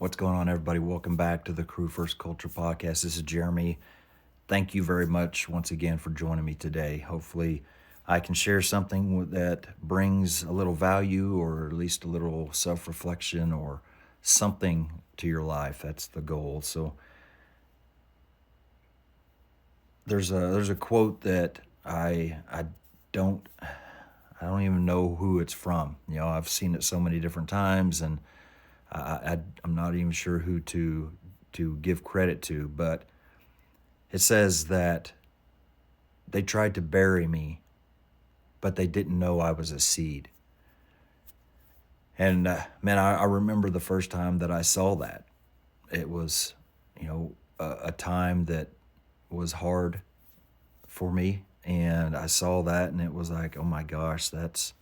What's going on, everybody? Welcome back to the Crew First Culture Podcast. This is Jeremy. Thank you very much once again for joining me today. Hopefully, I can share something that brings a little value or at least a little self reflection or something to your life. That's the goal. So, there's a quote that don't I don't even know who it's from. I've seen it so many different times, and I'm not even sure who to give credit to, but it says that they tried to bury me, but they didn't know I was a seed. And man, I remember the first time that I saw that. It was, a time that was hard for me, and I saw that, and it was like, oh my gosh, that's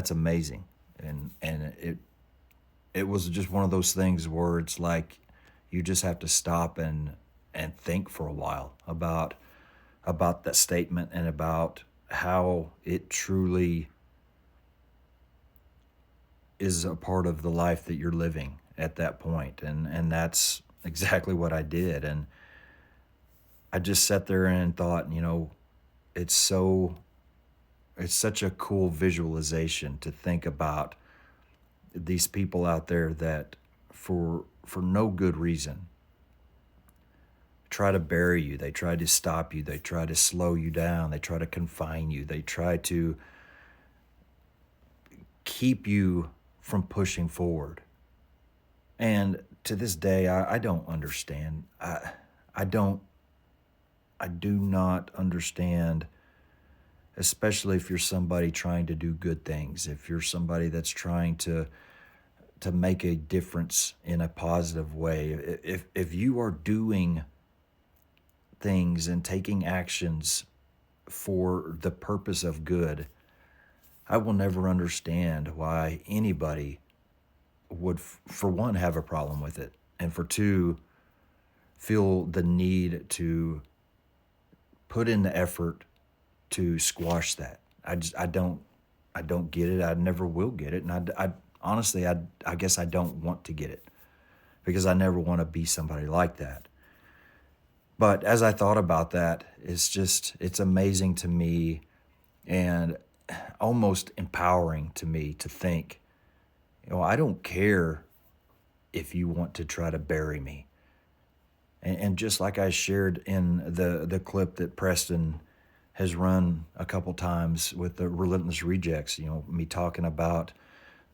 amazing, and it was just one of those things where it's like you just have to stop and think for a while about that statement and about how it truly is a part of the life that you're living at that point. And that's exactly what I did. And I just sat there and thought, it's so it's such a cool visualization to think about these people out there that for no good reason try to bury you. They try to stop you. They try to slow you down. They try to confine you. They try to keep you from pushing forward. And to this day, I don't understand. I don't, I do not understand, especially if you're somebody trying to do good things, if you're somebody that's trying to make a difference in a positive way. If you are doing things and taking actions for the purpose of good, I will never understand why anybody would, for one, have a problem with it, and for two, feel the need to put in the effort to squash that. I don't get it. I never will get it, and I honestly, I guess I don't want to get it because I never want to be somebody like that. But as I thought about that, it's amazing to me and almost empowering to me to think, I don't care if you want to try to bury me. And just like I shared in the clip that Preston has run a couple times with the Relentless Rejects, me talking about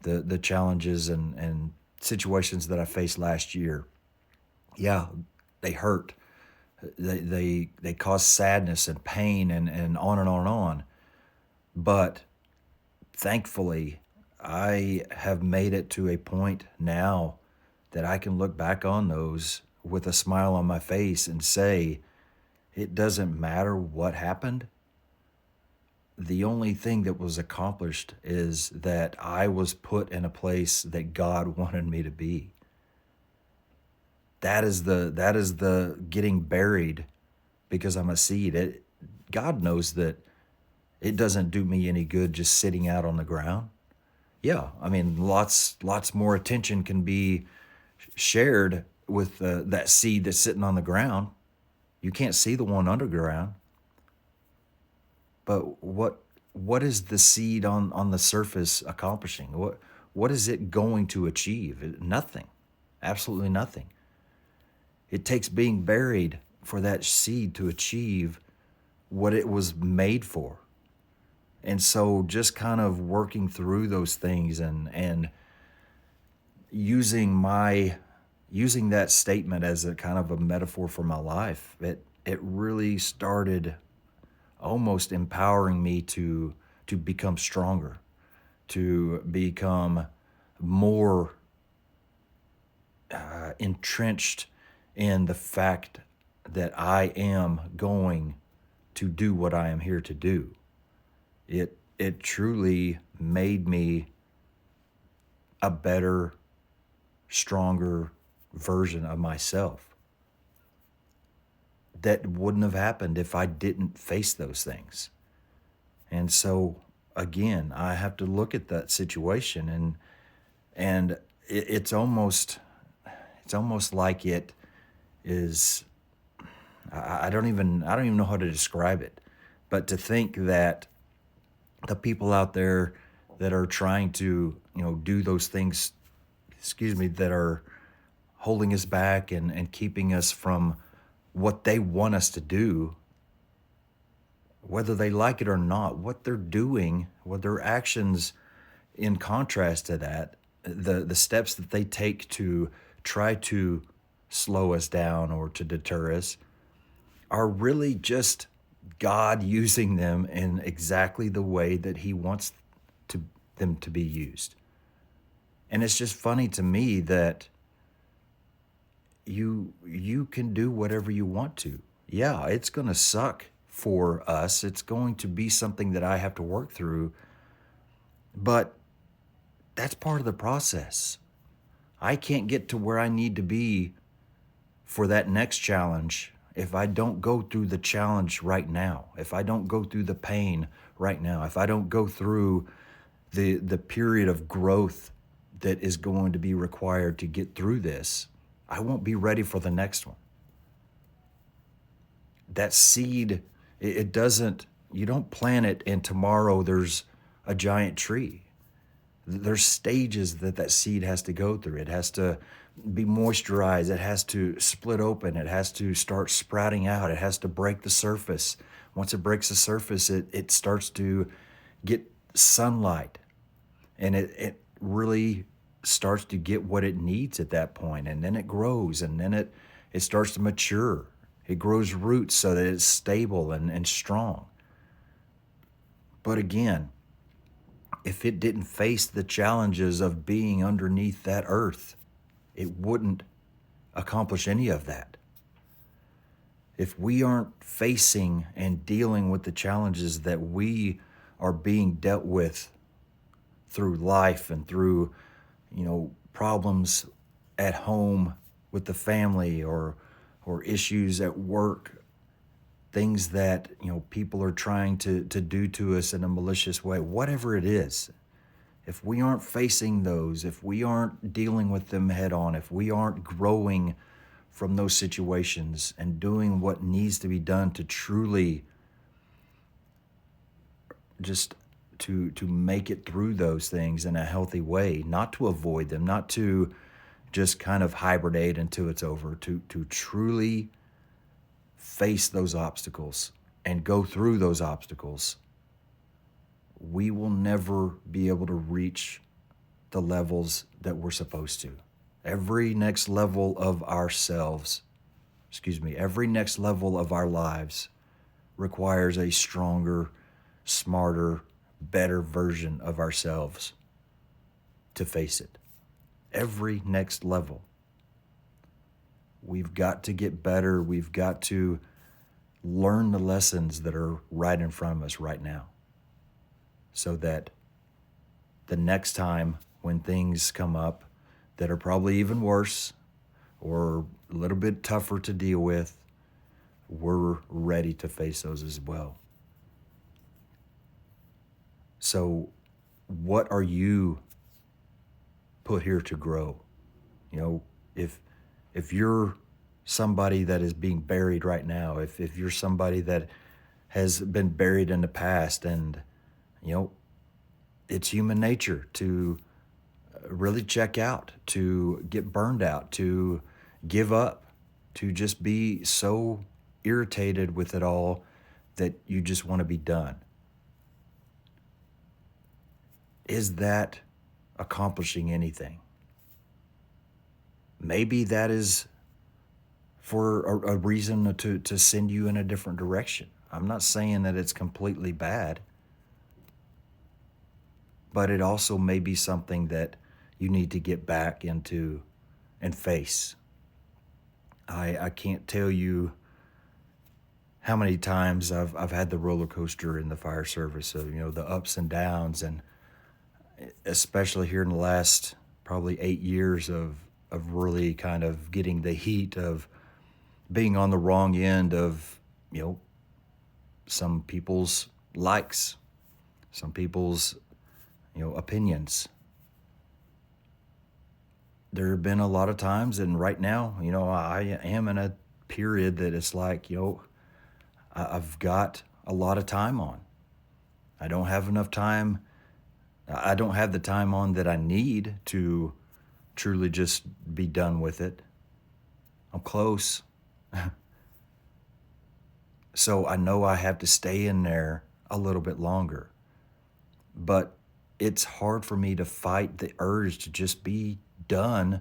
the challenges and situations that I faced last year. Yeah, they hurt. They cause sadness and pain and on and on and on. But thankfully, I have made it to a point now that I can look back on those with a smile on my face and say, it doesn't matter what happened. The only thing that was accomplished is that I was put in a place that God wanted me to be. That is the getting buried because I'm a seed. God knows that it doesn't do me any good just sitting out on the ground. Yeah, I mean, lots more attention can be shared with that seed that's sitting on the ground. You can't see the one underground. But what is the seed on the surface accomplishing? What is it going to achieve? Nothing. Absolutely nothing. It takes being buried for that seed to achieve what it was made for. And so just kind of working through those things and using my using that statement as a kind of a metaphor for my life, it really started almost empowering me to become stronger, to become more entrenched in the fact that I am going to do what I am here to do. It truly made me a better, stronger version of myself that wouldn't have happened if I didn't face those things. And so again, I have to look at that situation and it's almost It's almost like it is, I don't even know how to describe it. But to think that the people out there that are trying to, do those things, that are holding us back and keeping us from what they want us to do, whether they like it or not, what they're doing, what their actions in contrast to that, the steps that they take to try to slow us down or to deter us are really just God using them in exactly the way that He wants to them to be used. And it's just funny to me that you can do whatever you want to. Yeah, it's going to suck for us. It's going to be something that I have to work through, but that's part of the process. I can't get to where I need to be for that next challenge if I don't go through the challenge right now, if I don't go through the pain right now, if I don't go through the period of growth that is going to be required to get through this, I won't be ready for the next one. That seed, it doesn't, you don't plant it and tomorrow there's a giant tree. There's stages that seed has to go through. It has to be moisturized. It has to split open. It has to start sprouting out. It has to break the surface. Once it breaks the surface, it starts to get sunlight, and it really starts to get what it needs at that point. And then it grows, and then it starts to mature. It grows roots so that it's stable and strong. But again, if it didn't face the challenges of being underneath that earth, it wouldn't accomplish any of that. If we aren't facing and dealing with the challenges that we are being dealt with through life and through, problems at home with the family or issues at work, things that, people are trying to do to us in a malicious way, whatever it is, if we aren't facing those, if we aren't dealing with them head on, if we aren't growing from those situations and doing what needs to be done to truly just to make it through those things in a healthy way, not to avoid them, not to just kind of hibernate until it's over, to truly face those obstacles and go through those obstacles, we will never be able to reach the levels that we're supposed to. Every next level of ourselves, every next level of our lives requires a stronger, smarter, better version of ourselves to face it. Every next level. We've got to get better. We've got to learn the lessons that are right in front of us right now, so that the next time when things come up that are probably even worse or a little bit tougher to deal with, we're ready to face those as well. So what are you put here to grow? If you're somebody that is being buried right now, if you're somebody that has been buried in the past, and it's human nature to really check out, to get burned out, to give up, to just be so irritated with it all that you just want to be done. Is that accomplishing anything? Maybe that is for a reason to send you in a different direction. I'm not saying that it's completely bad, but it also may be something that you need to get back into and face. I can't tell you how many times I've had the roller coaster in the fire service of, the ups and downs, and especially here in the last probably 8 years of really kind of getting the heat of being on the wrong end of, some people's likes, some people's, opinions. there have been a lot of times, and right now, I am in a period that it's like, I've got a lot of time on. I don't have enough time. I don't have the time on that I need to truly just be done with it. I'm close. So I know I have to stay in there a little bit longer. But it's hard for me to fight the urge to just be done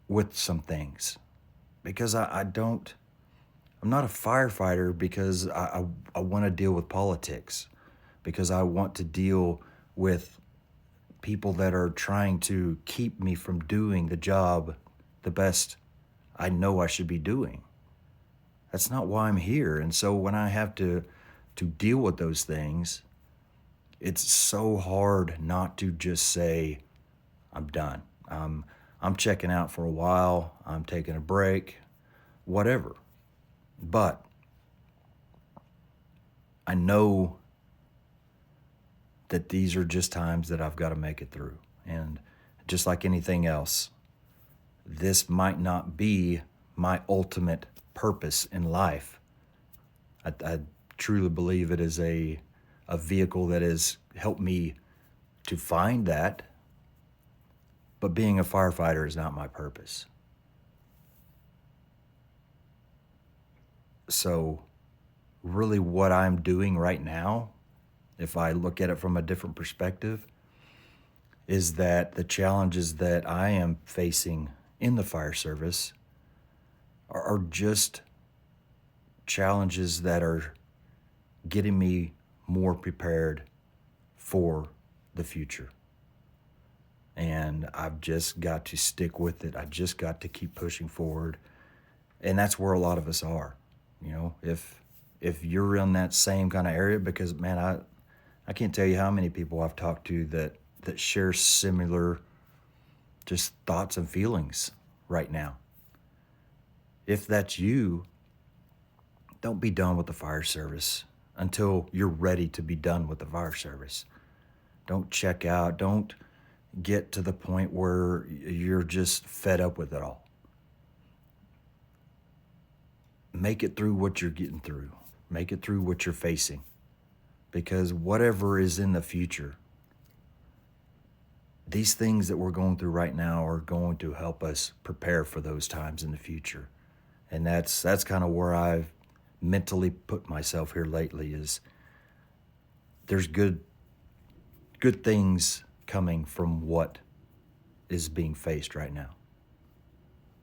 with some things because I'm not a firefighter because I want to deal with politics, because I want to deal with people that are trying to keep me from doing the job the best I know I should be doing. That's not why I'm here. And so when I have to deal with those things, it's so hard not to just say, I'm done. I'm checking out for a while. I'm taking a break, whatever. But I know that these are just times that I've got to make it through. And just like anything else, this might not be my ultimate purpose in life. I truly believe it is a vehicle that has helped me to find that, but being a firefighter is not my purpose. So, really, what I'm doing right now, if I look at it from a different perspective, is that the challenges that I am facing in the fire service are just challenges that are getting me more prepared for the future. And I've just got to stick with it. I just got to keep pushing forward. And that's where a lot of us are. If you're in that same kind of area, because man, I can't tell you how many people I've talked to that share similar just thoughts and feelings right now. If that's you, don't be done with the fire service until you're ready to be done with the fire service. Don't check out. Don't get to the point where you're just fed up with it all. Make it through what you're getting through. Make it through what you're facing. Because whatever is in the future, these things that we're going through right now are going to help us prepare for those times in the future. And that's kind of where I've mentally put myself here lately, is there's good things coming from what is being faced right now.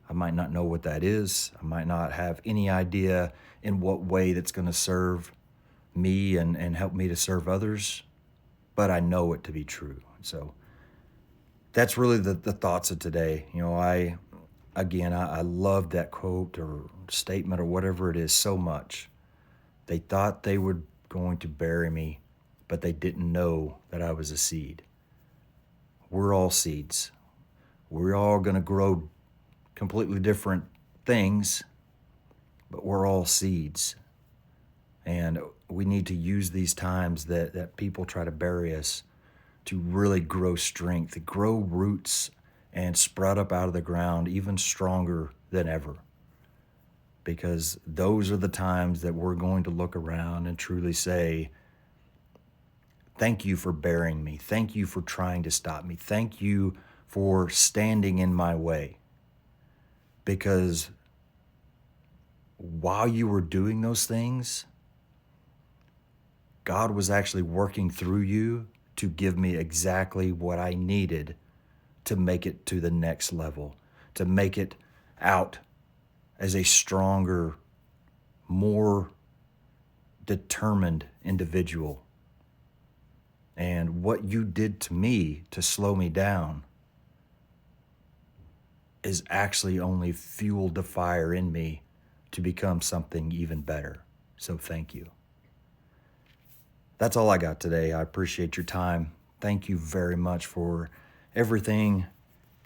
I might not know what that is. I might not have any idea in what way that's going to serve me and help me to serve others, but I know it to be true. So that's really the thoughts of today. I love that quote or statement or whatever it is so much. They thought they were going to bury me, but they didn't know that I was a seed. We're all seeds. We're all going to grow completely different things, but we're all seeds. And we need to use these times that people try to bury us to really grow strength, to grow roots and sprout up out of the ground even stronger than ever. Because those are the times that we're going to look around and truly say, thank you for burying me. Thank you for trying to stop me. Thank you for standing in my way. Because while you were doing those things, God was actually working through you to give me exactly what I needed to make it to the next level, to make it out as a stronger, more determined individual. And what you did to me to slow me down is actually only fueled the fire in me to become something even better. So thank you. That's all I got today. I appreciate your time. Thank you very much for everything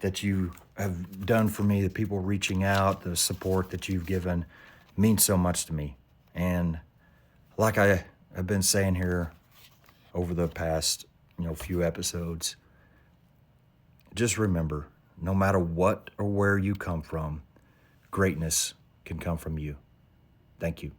that you have done for me, the people reaching out, the support that you've given means so much to me. And like I have been saying here over the past, few episodes, just remember no matter what or where you come from, greatness can come from you. Thank you.